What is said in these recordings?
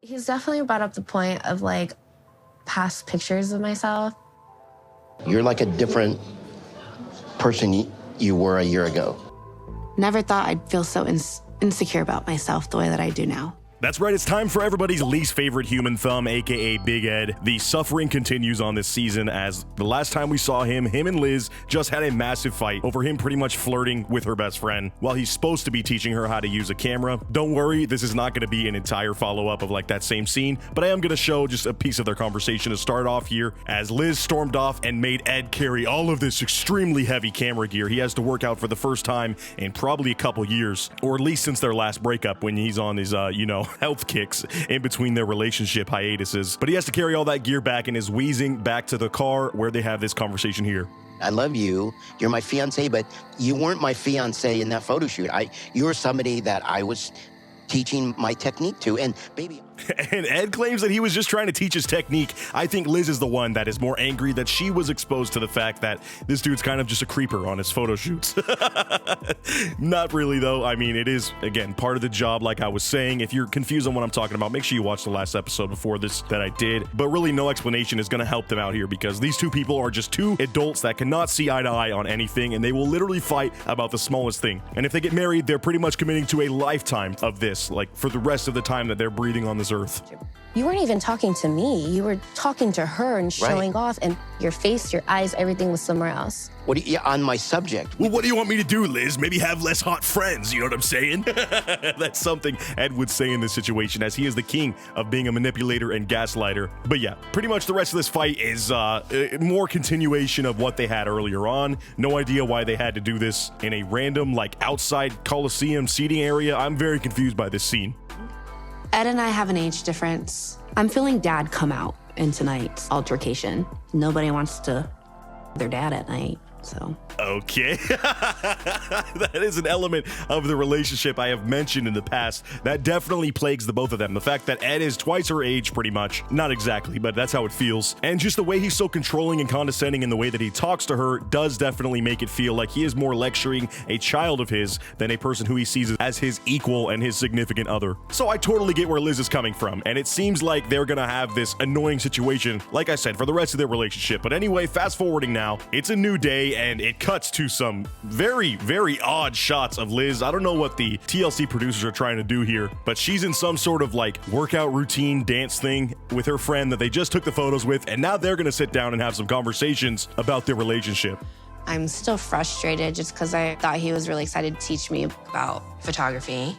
He's definitely brought up the point of like past pictures of myself. You're like a different person you were a year ago. Never thought I'd feel so insecure about myself the way that I do now. That's right, it's time for everybody's least favorite human thumb, aka Big Ed. The suffering continues on this season as the last time we saw him and Liz just had a massive fight over him pretty much flirting with her best friend while he's supposed to be teaching her how to use a camera. Don't worry, this is not going to be an entire follow-up of like that same scene, but I am going to show just a piece of their conversation to start off here as Liz stormed off and made Ed carry all of this extremely heavy camera gear he has to work out for the first time in probably a couple years, or at least since their last breakup when he's on his, health kicks in between their relationship hiatuses. But he has to carry all that gear back and is wheezing back to the car where they have this conversation here. I love you. You're my fiance, but you weren't my fiance in that photo shoot. You were somebody that I was teaching my technique to, and baby. And Ed claims that he was just trying to teach his technique. I think Liz is the one that is more angry that she was exposed to the fact that this dude's kind of just a creeper on his photo shoots. Not really, though. I mean, it is, again, part of the job, like I was saying. If you're confused on what I'm talking about, make sure you watch the last episode before this that I did. But really, no explanation is going to help them out here because these two people are just two adults that cannot see eye to eye on anything, and they will literally fight about the smallest thing. And if they get married, they're pretty much committing to a lifetime of this, like for the rest of the time that they're breathing on this earth. You weren't even talking to me. You were talking to her and showing off, and your face, your eyes, everything was somewhere else. What do you, on my subject? Well, what do you want me to do, Liz? Maybe have less hot friends, you know what I'm saying? That's something Ed would say in this situation, as he is the king of being a manipulator and gaslighter. But yeah, pretty much the rest of this fight is more continuation of what they had earlier on. No idea why they had to do this in a random, like, outside Coliseum seating area. I'm very confused by this scene. Ed and I have an age difference. I'm feeling Dad come out in tonight's altercation. Nobody wants to their dad at night, so. Okay. That is an element of the relationship I have mentioned in the past that definitely plagues the both of them. The fact that Ed is twice her age, pretty much. Not exactly, but that's how it feels. And just the way he's so controlling and condescending in the way that he talks to her does definitely make it feel like he is more lecturing a child of his than a person who he sees as his equal and his significant other. So I totally get where Liz is coming from, and it seems like they're gonna have this annoying situation, like I said, for the rest of their relationship. But anyway, fast forwarding now, it's a new day, and it cuts to some very, very odd shots of Liz. I don't know what the TLC producers are trying to do here, but she's in some sort of like workout routine dance thing with her friend that they just took the photos with, and now they're gonna sit down and have some conversations about their relationship. I'm still frustrated just because I thought he was really excited to teach me about photography.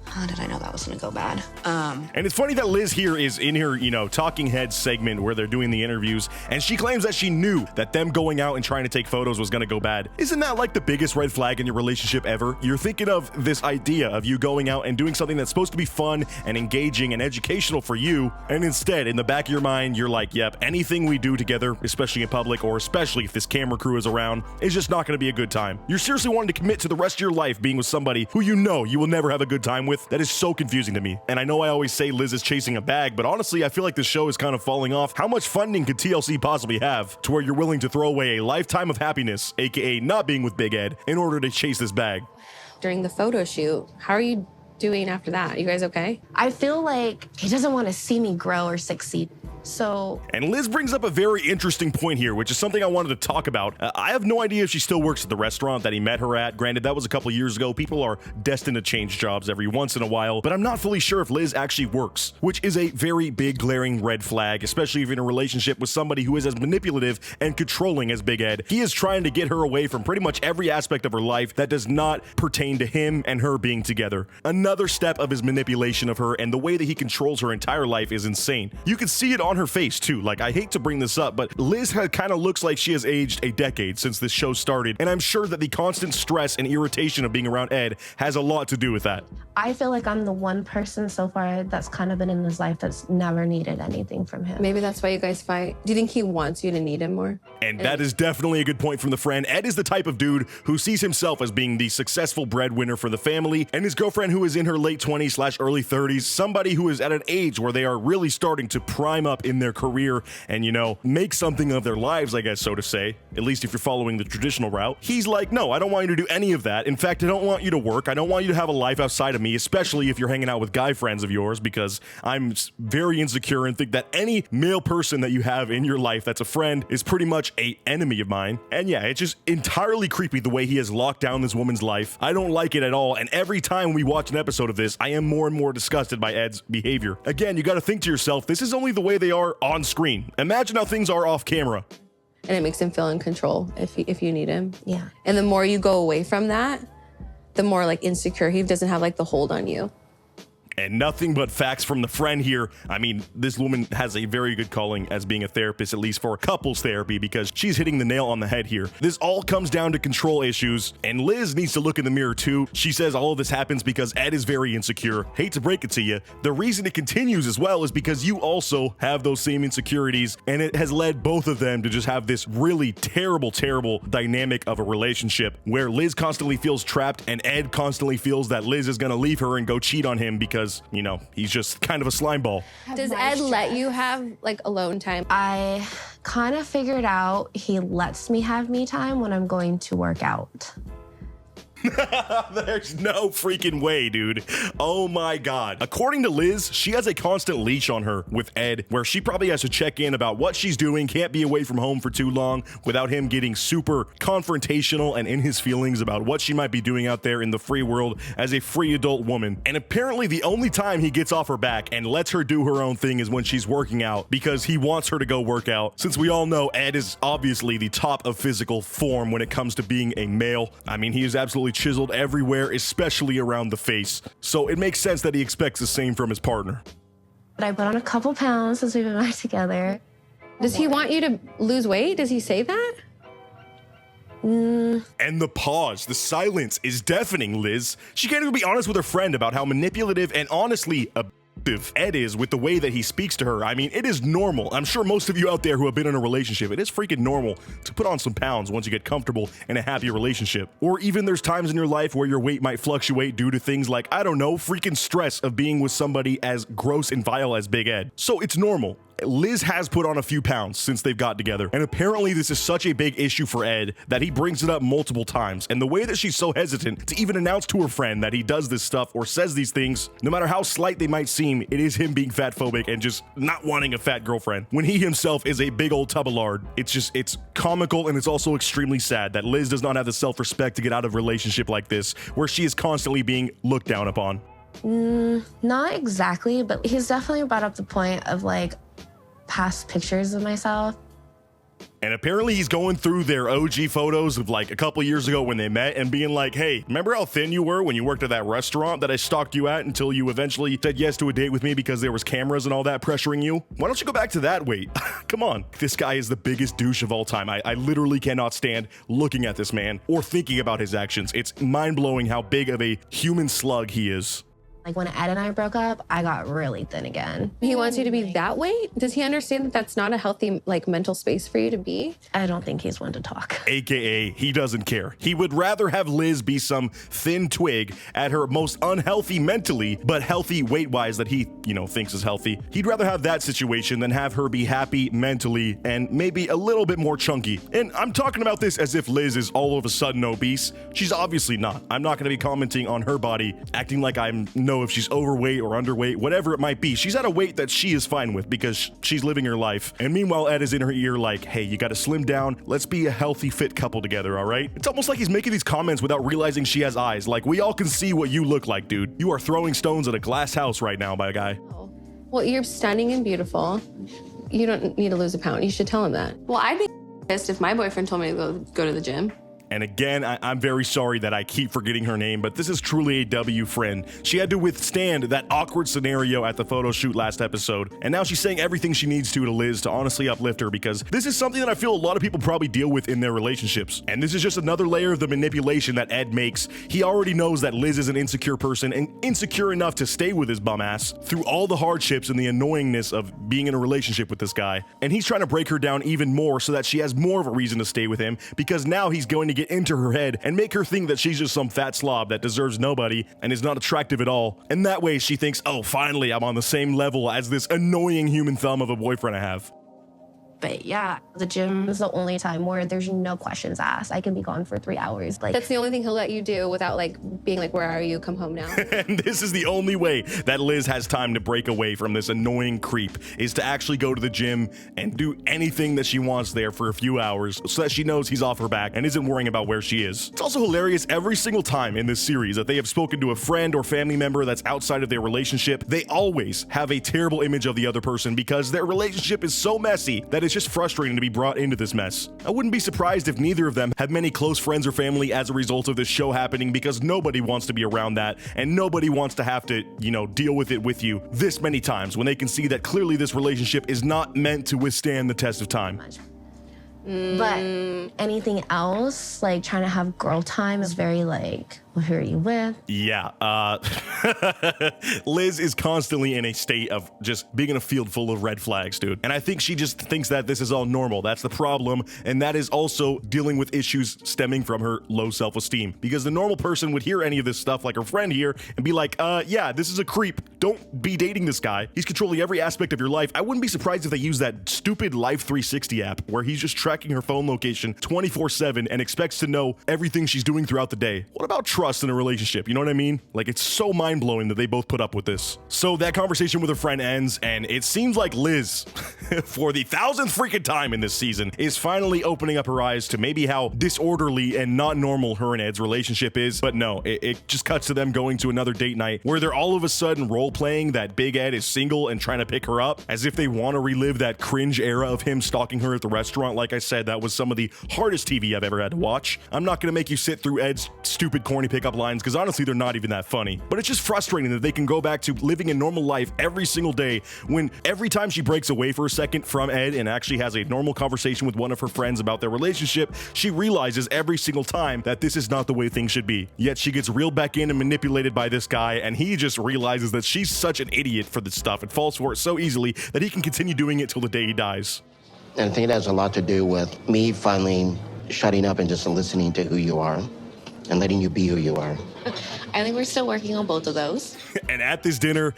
How did I know that was gonna go bad? And it's funny that Liz here is in her, talking head segment where they're doing the interviews, and she claims that she knew that them going out and trying to take photos was gonna go bad. Isn't that like the biggest red flag in your relationship ever? You're thinking of this idea of you going out and doing something that's supposed to be fun and engaging and educational for you, and instead, in the back of your mind, you're like, yep, anything we do together, especially in public, or especially if this camera crew is around, is just not gonna be a good time. You're seriously wanting to commit to the rest of your life being with somebody who you know you will never have a good time with. That is so confusing to me. And I know I always say Liz is chasing a bag, but honestly, I feel like this show is kind of falling off. How much funding could TLC possibly have to where you're willing to throw away a lifetime of happiness, aka not being with Big Ed, in order to chase this bag? During the photo shoot, how are you doing after that? You guys okay? I feel like he doesn't want to see me grow or succeed. So. And Liz brings up a very interesting point here, which is something I wanted to talk about. I have no idea if she still works at the restaurant that he met her at. Granted, that was a couple years ago. People are destined to change jobs every once in a while, but I'm not fully sure if Liz actually works, which is a very big glaring red flag, especially if you're in a relationship with somebody who is as manipulative and controlling as Big Ed. He is trying to get her away from pretty much every aspect of her life that does not pertain to him and her being together. Another step of his manipulation of her and the way that he controls her entire life is insane. You can see it on her face too. Like, I hate to bring this up, but Liz kind of looks like she has aged a decade since this show started, and I'm sure that the constant stress and irritation of being around Ed has a lot to do with that. I feel like I'm the one person so far that's kind of been in his life that's never needed anything from him. Maybe that's why you guys fight. Do you think he wants you to need him more? And that is definitely a good point from the friend. Ed is the type of dude who sees himself as being the successful breadwinner for the family, and his girlfriend, who is in her late 20s/early 30s, somebody who is at an age where they are really starting to prime up up in their career and, you know, make something of their lives, I guess, so to say, at least if you're following the traditional route. He's like, no, I don't want you to do any of that. In fact, I don't want you to work. I don't want you to have a life outside of me, especially if you're hanging out with guy friends of yours, because I'm very insecure and think that any male person that you have in your life that's a friend is pretty much an enemy of mine. And yeah, it's just entirely creepy the way he has locked down this woman's life. I don't like it at all, and every time we watch an episode of this, I am more and more disgusted by Ed's behavior. Again, you gotta think to yourself, this is only the way they are on screen. Imagine how things are off camera. And it makes him feel in control if you need him. Yeah. And the more you go away from that, the more like insecure he doesn't have like the hold on you. And nothing but facts from the friend here. I mean, this woman has a very good calling as being a therapist, at least for couples therapy, because she's hitting the nail on the head here. This all comes down to control issues, and Liz needs to look in the mirror too. She says all of this happens because Ed is very insecure. Hate to break it to you. The reason it continues as well is because you also have those same insecurities, and it has led both of them to just have this really terrible, terrible dynamic of a relationship where Liz constantly feels trapped and Ed constantly feels that Liz is gonna leave her and go cheat on him because, you know, he's just kind of a slime ball. Does Ed let you have like alone time? I kind of figured out he lets me have me time when I'm going to work out. There's no freaking way, dude. Oh my God. According to Liz, she has a constant leash on her with Ed, where she probably has to check in about what she's doing, can't be away from home for too long without him getting super confrontational and in his feelings about what she might be doing out there in the free world as a free adult woman. And apparently the only time he gets off her back and lets her do her own thing is when she's working out, because he wants her to go work out. Since we all know Ed is obviously the top of physical form when it comes to being a male. I mean, he is absolutely chiseled everywhere, especially around the face. So it makes sense that he expects the same from his partner. But I put on a couple pounds since we've been back together. Does he want you to lose weight? Does he say that? And the pause, the silence is deafening, Liz. She can't even be honest with her friend about how manipulative and honestly abusive Ed is with the way that he speaks to her. I mean, it is normal. I'm sure most of you out there who have been in a relationship, it is freaking normal to put on some pounds once you get comfortable in a happy relationship. Or even there's times in your life where your weight might fluctuate due to things like, I don't know, freaking stress of being with somebody as gross and vile as Big Ed. So it's normal. Liz has put on a few pounds since they've got together, and apparently this is such a big issue for Ed that he brings it up multiple times. And the way that she's so hesitant to even announce to her friend that he does this stuff or says these things, no matter how slight they might seem, it is him being fat phobic and just not wanting a fat girlfriend when he himself is a big old tub of lard. It's comical, and it's also extremely sad that Liz does not have the self-respect to get out of a relationship like this where she is constantly being looked down upon. Not exactly, but he's definitely brought up the point of like past pictures of myself. And apparently he's going through their OG photos of like a couple years ago when they met and being like, hey, remember how thin you were when you worked at that restaurant that I stalked you at until you eventually said yes to a date with me because there was cameras and all that pressuring you? Why don't you go back to that weight? Come on. This guy is the biggest douche of all time. I literally cannot stand looking at this man or thinking about his actions. It's mind-blowing how big of a human slug he is. Like when Ed and I broke up, I got really thin again. He wants you to be that weight? Does he understand that that's not a healthy like mental space for you to be? I don't think he's one to talk. AKA, he doesn't care. He would rather have Liz be some thin twig at her most unhealthy mentally, but healthy weight-wise that he, thinks is healthy. He'd rather have that situation than have her be happy mentally and maybe a little bit more chunky. And I'm talking about this as if Liz is all of a sudden obese. She's obviously not. I'm not going to be commenting on her body, acting like I'm know if she's overweight or underweight, whatever it might be. She's at a weight that she is fine with because she's living her life. And meanwhile, Ed is in her ear like, hey, you gotta slim down. Let's be a healthy, fit couple together, all right? It's almost like he's making these comments without realizing she has eyes. Like, we all can see what you look like, dude. You are throwing stones at a glass house right now, my guy. Oh. Well, you're stunning and beautiful. You don't need to lose a pound. You should tell him that. Well, I'd be pissed if my boyfriend told me to go to the gym. And again, I'm very sorry that I keep forgetting her name, but this is truly a W friend. She had to withstand that awkward scenario at the photo shoot last episode, and now she's saying everything she needs to Liz to honestly uplift her, because this is something that I feel a lot of people probably deal with in their relationships. And this is just another layer of the manipulation that Ed makes. He already knows that Liz is an insecure person and insecure enough to stay with his bum ass through all the hardships and the annoyingness of being in a relationship with this guy. And he's trying to break her down even more so that she has more of a reason to stay with him, because now he's going to to get into her head and make her think that she's just some fat slob that deserves nobody and is not attractive at all. And that way she thinks, oh, finally, I'm on the same level as this annoying human thumb of a boyfriend I have. But yeah, the gym is the only time where there's no questions asked. I can be gone for 3 hours. Like, That's the only thing he'll let you do without like being like, where are you? Come home now. And this is the only way that Liz has time to break away from this annoying creep, is to actually go to the gym and do anything that she wants there for a few hours so that she knows he's off her back and isn't worrying about where she is. It's also hilarious every single time in this series that they have spoken to a friend or family member that's outside of their relationship, they always have a terrible image of the other person because their relationship is so messy that it's just frustrating to be brought into this mess. I wouldn't be surprised if neither of them had many close friends or family as a result of this show happening, because nobody wants to be around that and nobody wants to have to, deal with it with you this many times when they can see that clearly this relationship is not meant to withstand the test of time. But anything else, like trying to have girl time, is very like, well, who are you with? Yeah, Liz is constantly in a state of just being in a field full of red flags, dude. And I think she just thinks that this is all normal. That's the problem. And that is also dealing with issues stemming from her low self-esteem. Because the normal person would hear any of this stuff, like her friend here, and be like, yeah, this is a creep. Don't be dating this guy. He's controlling every aspect of your life. I wouldn't be surprised if they use that stupid Life 360 app where he's just tracking her phone location 24/7 and expects to know everything she's doing throughout the day. What about trust in a relationship? You know what I mean? Like, it's so mind-blowing that they both put up with this. So that conversation with her friend ends, and it seems like Liz, for the 1000th freaking time in this season, is finally opening up her eyes to maybe how disorderly and not normal her and Ed's relationship is. But no, it just cuts to them going to another date night where they're all of a sudden role-playing that Big Ed is single and trying to pick her up, as if they want to relive that cringe era of him stalking her at the restaurant. Like I said, that was some of the hardest TV I've ever had to watch. I'm not gonna make you sit through Ed's stupid corny pickup lines because honestly they're not even that funny, but it's just frustrating that they can go back to living a normal life every single day when every time she breaks away for a second from Ed and actually has a normal conversation with one of her friends about their relationship, she realizes every single time that this is not the way things should be. Yet she gets reeled back in and manipulated by this guy, and he just realizes that she's such an idiot for this stuff and falls for it so easily that he can continue doing it till the day he dies. And I think it has a lot to do with me finally shutting up and just listening to who you are and letting you be who you are. I think we're still working on both of those. And at this dinner,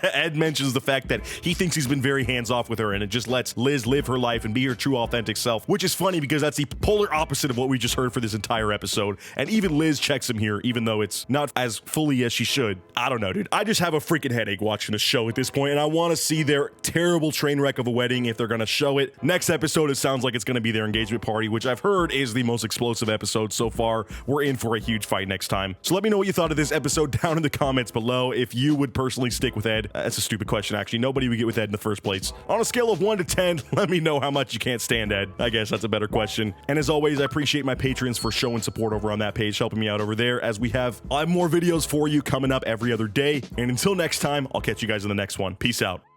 Ed mentions the fact that he thinks he's been very hands-off with her and it just lets Liz live her life and be her true authentic self, which is funny because that's the polar opposite of what we just heard for this entire episode. And even Liz checks him here, even though it's not as fully as she should. I don't know, dude. I just have a freaking headache watching this show at this point, and I want to see their terrible train wreck of a wedding if they're going to show it. Next episode, it sounds like it's going to be their engagement party, which I've heard is the most explosive episode so far. We're in for a huge fight next time. So let me know what you thought of this episode down in the comments below. If you would personally stick with Ed. That's a stupid question, actually. Nobody would get with Ed in the first place. On a scale of 1 to 10, let me know how much you can't stand Ed. I guess that's a better question. And as always, I appreciate my patrons for showing support over on that page, helping me out over there, as I have more videos for you coming up every other day. And until next time, I'll catch you guys in the next one. Peace out.